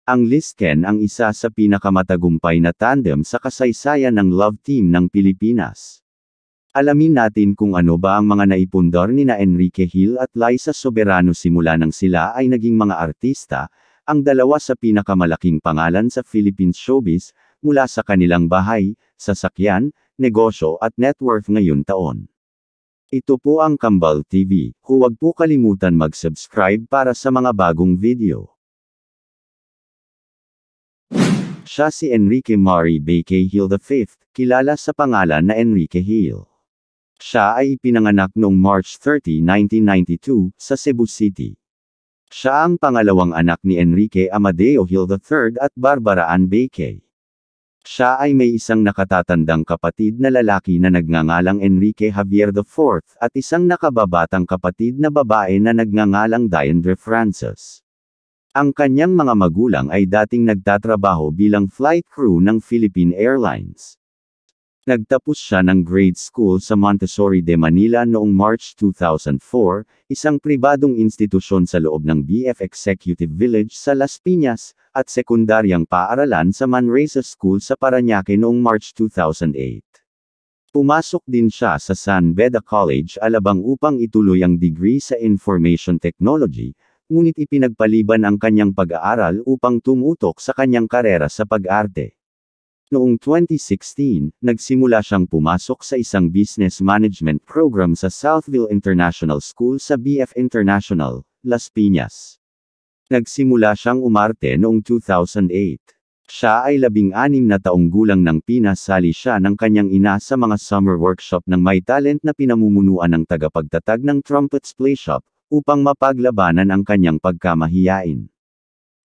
Ang Lisken ang isa sa pinakamatagumpay na tandem sa kasaysayan ng love team ng Pilipinas. Alamin natin kung ano ba ang mga naipundar nina Enrique Hill at Liza Soberano simula nang sila ay naging mga artista, ang dalawa sa pinakamalaking pangalan sa Philippine showbiz, mula sa kanilang bahay, sasakyan, negosyo at net worth ngayon taon. Ito po ang Kambal TV, huwag po kalimutan mag-subscribe para sa mga bagong video. Siya si Enrique Mari Beque Hill V, kilala sa pangalan na Enrique Hill. Siya ay ipinanganak noong March 30, 1992, sa Cebu City. Siya ang pangalawang anak ni Enrique Amadeo Hill III at Barbara Ann Beque. Siya ay may isang nakatatandang kapatid na lalaki na nagngangalang Enrique Javier IV at isang nakababatang kapatid na babae na nagngangalang Diandre Frances. Ang kanyang mga magulang ay dating nagtatrabaho bilang flight crew ng Philippine Airlines. Nagtapos siya ng grade school sa Montessori de Manila noong March 2004, isang pribadong institusyon sa loob ng BF Executive Village sa Las Piñas, at sekundaryang paaralan sa Manresa School sa Parañaque noong March 2008. Pumasok din siya sa San Beda College Alabang upang ituloy ang degree sa Information Technology, ngunit ipinagpaliban ang kanyang pag-aaral upang tumutok sa kanyang karera sa pag-arte. Noong 2016, nagsimula siyang pumasok sa isang business management program sa Southville International School sa BF International, Las Piñas. Nagsimula siyang umarte noong 2008. Siya ay 16 na taong gulang nang pinasali siya ng kanyang ina sa mga summer workshop ng may talent na pinamumunuan ng tagapagtatag ng Trumpets Play Shop, upang mapaglabanan ang kanyang pagkamahiyain.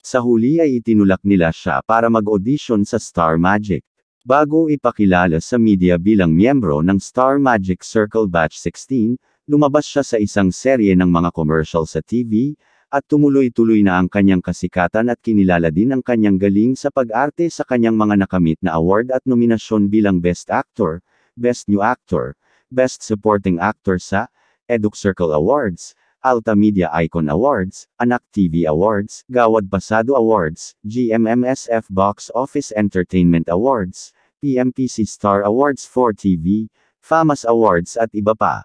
Sa huli ay itinulak nila siya para mag-audition sa Star Magic. Bago ipakilala sa media bilang miyembro ng Star Magic Circle Batch 16, lumabas siya sa isang serye ng mga commercial sa TV, at tumuloy-tuloy na ang kanyang kasikatan at kinilala din ang kanyang galing sa pag-arte sa kanyang mga nakamit na award at nominasyon bilang Best Actor, Best New Actor, Best Supporting Actor sa Eduk Circle Awards, Alta Media Icon Awards, Anak TV Awards, Gawad Pasado Awards, GMMSF Box Office Entertainment Awards, PMPC Star Awards for TV, FAMAS Awards at iba pa.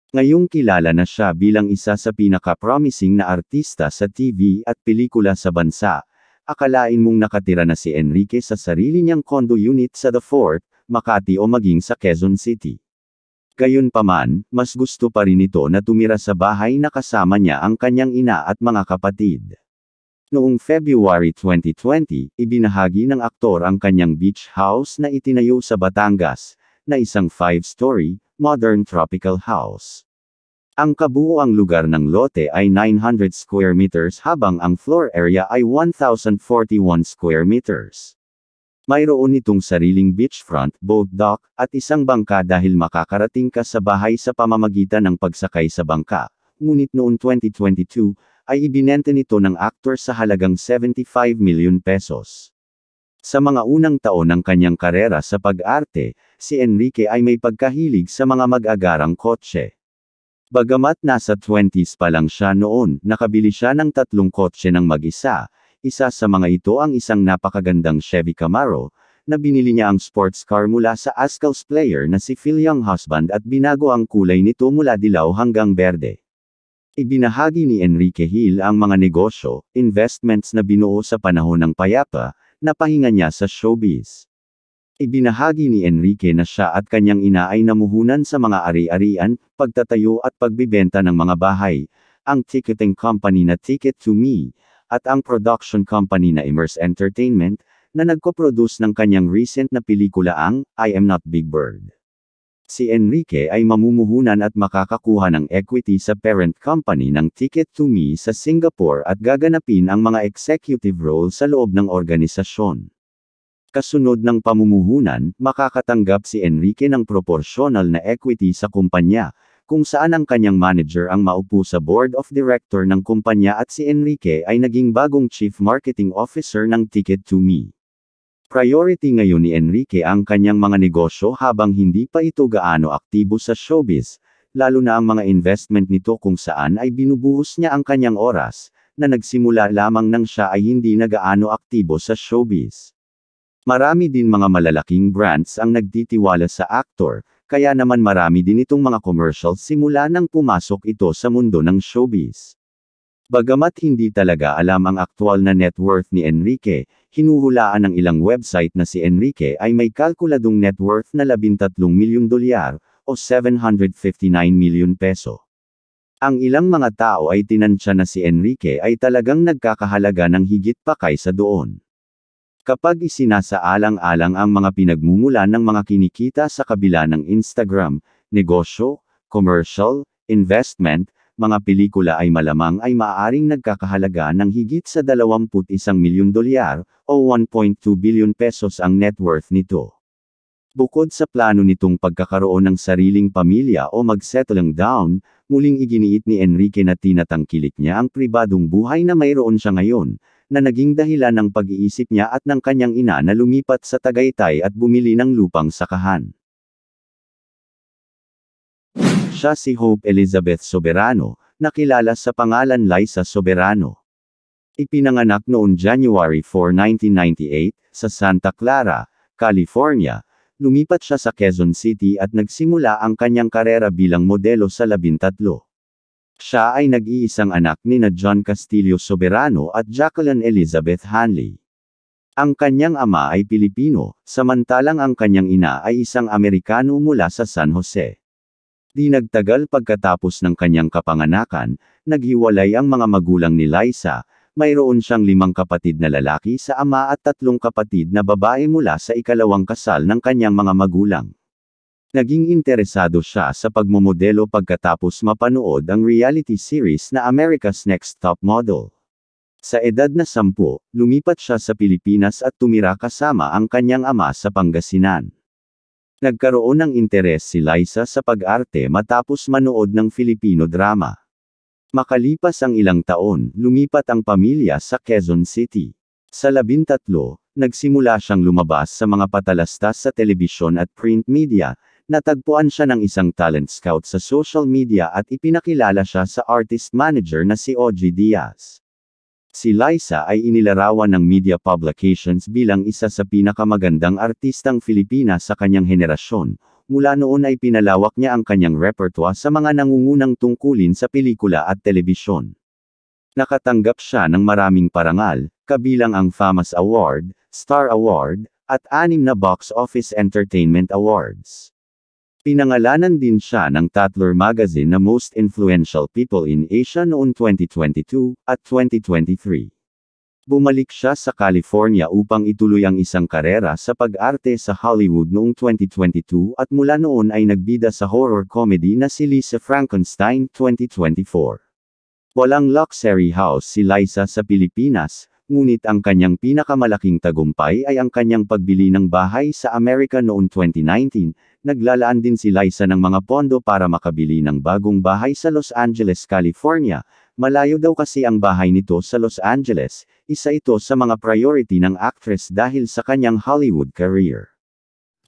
Ngayong kilala na siya bilang isa sa pinaka-promising na artista sa TV at pelikula sa bansa, akalain mong nakatira na si Enrique sa sarili niyang condo unit sa The Fort, Makati o maging sa Quezon City. Gayunpaman, mas gusto pa rin ito na tumira sa bahay na kasama niya ang kanyang ina at mga kapatid. Noong February 2020, ibinahagi ng aktor ang kanyang beach house na itinayo sa Batangas, na isang 5-story, modern tropical house. Ang kabuoang lugar ng lote ay 900 square meters habang ang floor area ay 1,041 square meters. Mayroon itong sariling beachfront, boat dock, at isang bangka dahil makakarating ka sa bahay sa pamamagitan ng pagsakay sa bangka. Ngunit noong 2022, ay ibinenta nito ng aktor sa halagang 75 million pesos. Sa mga unang taon ng kanyang karera sa pag-arte, si Enrique ay may pagkahilig sa mga mag-agarang kotse. Bagamat nasa 20s pa lang siya noon, nakabili siya ng 3 kotse ng mag-isa. Isa sa mga ito ang isang napakagandang Chevy Camaro, na binili niya ang sports car mula sa Ascal's player na si Phil Young Husband at binago ang kulay nito mula dilaw hanggang berde. Ibinahagi ni Enrique Hill ang mga negosyo, investments na binuo sa panahon ng payapa, na pahinga niya sa showbiz. Ibinahagi ni Enrique na siya at kanyang ina ay namuhunan sa mga ari-arian, pagtatayo at pagbibenta ng mga bahay, ang ticketing company na Ticket to Me, at ang production company na Immerse Entertainment, na nagko-produce ng kanyang recent na pelikula ang I Am Not Big Bird. Si Enrique ay mamumuhunan at makakakuha ng equity sa parent company ng Ticket to Me sa Singapore at gaganapin ang mga executive role sa loob ng organisasyon. Kasunod ng pamumuhunan, makakatanggap si Enrique ng proporsyonal na equity sa kumpanya, kung saan ang kanyang manager ang maupo sa board of director ng kumpanya at si Enrique ay naging bagong chief marketing officer ng Ticket to Me. Priority ngayon ni Enrique ang kanyang mga negosyo habang hindi pa ito gaano aktibo sa showbiz, lalo na ang mga investment nito kung saan ay binubuhos niya ang kanyang oras, na nagsimula lamang nang siya ay hindi na gaano aktibo sa showbiz. Marami din mga malalaking brands ang nagtitiwala sa aktor, kaya naman marami din itong mga commercials simula nang pumasok ito sa mundo ng showbiz. Bagamat hindi talaga alam ang aktwal na net worth ni Enrique, hinuhulaan ng ilang website na si Enrique ay may kalkuladong net worth na $13 milyon o 759 milyon peso. Ang ilang mga tao ay tinansya na si Enrique ay talagang nagkakahalaga ng higit pa kaysa doon. Kapag isinasaalang-alang ang mga pinagmumulan ng mga kinikita sa kabila ng Instagram, negosyo, commercial, investment, mga pelikula ay malamang ay maaaring nagkakahalaga ng higit sa $21 milyon o 1.2 billion pesos ang net worth nito. Bukod sa plano nitong pagkakaroon ng sariling pamilya o mag-settling down, muling iginiit ni Enrique na tinatangkilik niya ang pribadong buhay na mayroon siya ngayon, na naging dahilan ng pag-iisip niya at ng kanyang ina na lumipat sa Tagaytay at bumili ng lupang sakahan. Siya si Hope Elizabeth Soberano, na kilala sa pangalan Liza Soberano. Ipinanganak noong January 4, 1998, sa Santa Clara, California. Lumipat siya sa Quezon City at nagsimula ang kanyang karera bilang modelo sa 13. Siya ay nag-iisang anak nina John Castillo Soberano at Jacqueline Elizabeth Hanley. Ang kanyang ama ay Pilipino, samantalang ang kanyang ina ay isang Amerikano mula sa San Jose. Di nagtagal pagkatapos ng kanyang kapanganakan, naghiwalay ang mga magulang ni Liza. Mayroon siyang 5 kapatid na lalaki sa ama at 3 kapatid na babae mula sa ikalawang kasal ng kanyang mga magulang. Naging interesado siya sa pagmomodelo pagkatapos mapanood ang reality series na America's Next Top Model. Sa edad na 10, lumipat siya sa Pilipinas at tumira kasama ang kanyang ama sa Pangasinan. Nagkaroon ng interes si Liza sa pag-arte matapos manood ng Filipino drama. Makalipas ang ilang taon, lumipat ang pamilya sa Quezon City. Sa 13, nagsimula siyang lumabas sa mga patalastas sa telebisyon at print media. Natagpuan siya ng isang talent scout sa social media at ipinakilala siya sa artist manager na si Ogie Diaz. Si Liza ay inilarawan ng media publications bilang isa sa pinakamagandang artistang Filipina sa kanyang henerasyon. Mula noon ay pinalawak niya ang kanyang repertoire sa mga nangungunang tungkulin sa pelikula at telebisyon. Nakatanggap siya ng maraming parangal, kabilang ang FAMAS Award, Star Award, at 6 na Box Office Entertainment Awards. Pinangalanan din siya ng Tatler Magazine na Most Influential People in Asia noong 2022 at 2023. Bumalik siya sa California upang ituloy ang isang karera sa pag-arte sa Hollywood noong 2022 at mula noon ay nagbida sa horror comedy na si Lisa Frankenstein 2024. Walang luxury house si Liza sa Pilipinas, ngunit ang kanyang pinakamalaking tagumpay ay ang kanyang pagbili ng bahay sa Amerika noong 2019. Naglalaan din si Liza ng mga pondo para makabili ng bagong bahay sa Los Angeles, California. Malayo daw kasi ang bahay nito sa Los Angeles, isa ito sa mga priority ng actress dahil sa kanyang Hollywood career.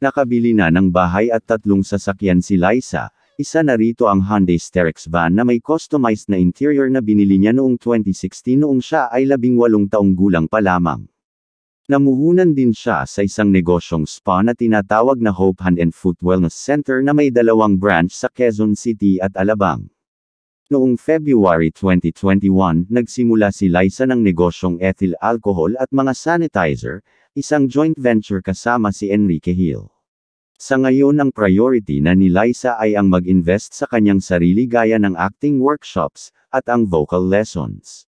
Nakabili na ng bahay at 3 sasakyan si Liza, isa na rito ang Hyundai Starex van na may customized na interior na binili niya noong 2016 noong siya ay 18 taong gulang pa lamang. Namuhunan din siya sa isang negosyong spa na tinatawag na Hope Hand and Foot Wellness Center na may 2 branch sa Quezon City at Alabang. Noong February 2021, nagsimula si Liza ng negosyong ethyl alcohol at mga sanitizer, isang joint venture kasama si Enrique Hill. Sa ngayon ang priority na ni Liza ay ang mag-invest sa kanyang sarili gaya ng acting workshops, at ang vocal lessons.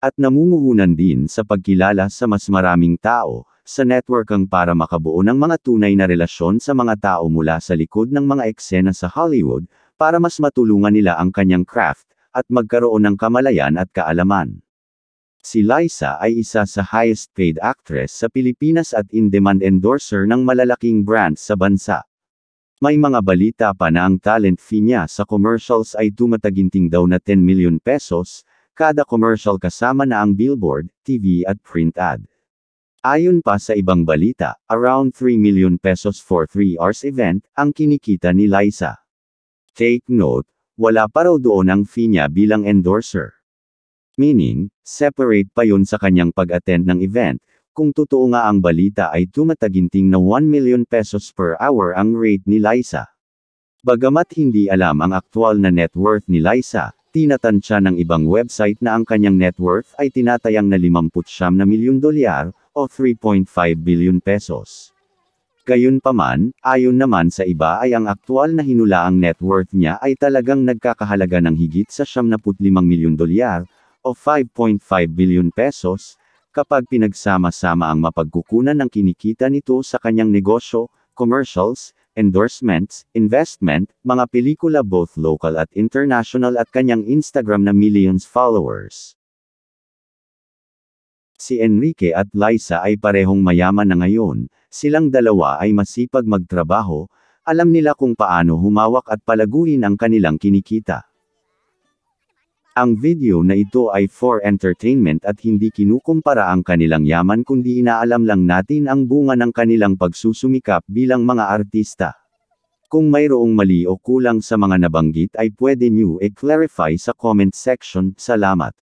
At namumuhunan din sa pagkilala sa mas maraming tao, sa networking para makabuo ng mga tunay na relasyon sa mga tao mula sa likod ng mga eksena sa Hollywood, para mas matulungan nila ang kanyang craft, at magkaroon ng kamalayan at kaalaman. Si Liza ay isa sa highest paid actress sa Pilipinas at in-demand endorser ng malalaking brands sa bansa. May mga balita pa na ang talent fee niya sa commercials ay tumataginting daw na 10 million pesos, kada commercial kasama na ang billboard, TV at print ad. Ayon pa sa ibang balita, around 3 million pesos for 3 hours event, ang kinikita ni Liza. Take note, wala pa raw doon ang fee niya bilang endorser. Meaning, separate pa yun sa kanyang pag-attend ng event. Kung totoo nga ang balita ay tumataginting na 1 million pesos per hour ang rate ni Liza. Bagamat hindi alam ang aktual na net worth ni Liza, tinatansya ng ibang website na ang kanyang net worth ay tinatayang na 59 na milyong dolyar, o 3.5 billion pesos. Gayunpaman, ayon naman sa iba ay ang aktual na hinulaang net worth niya ay talagang nagkakahalaga ng higit sa 75 milyong dolyar, o 5.5 billion pesos, kapag pinagsama-sama ang mapagkukunan ng kinikita nito sa kanyang negosyo, commercials, endorsements, investment, mga pelikula both local at international at kanyang Instagram na millions followers. Si Enrique at Liza ay parehong mayaman na ngayon, silang dalawa ay masipag magtrabaho, alam nila kung paano humawak at palaguin ang kanilang kinikita. Ang video na ito ay for entertainment at hindi kinukumpara ang kanilang yaman kundi inaalam lang natin ang bunga ng kanilang pagsusumikap bilang mga artista. Kung mayroong mali o kulang sa mga nabanggit ay pwede nyo i-clarify sa comment section. Salamat.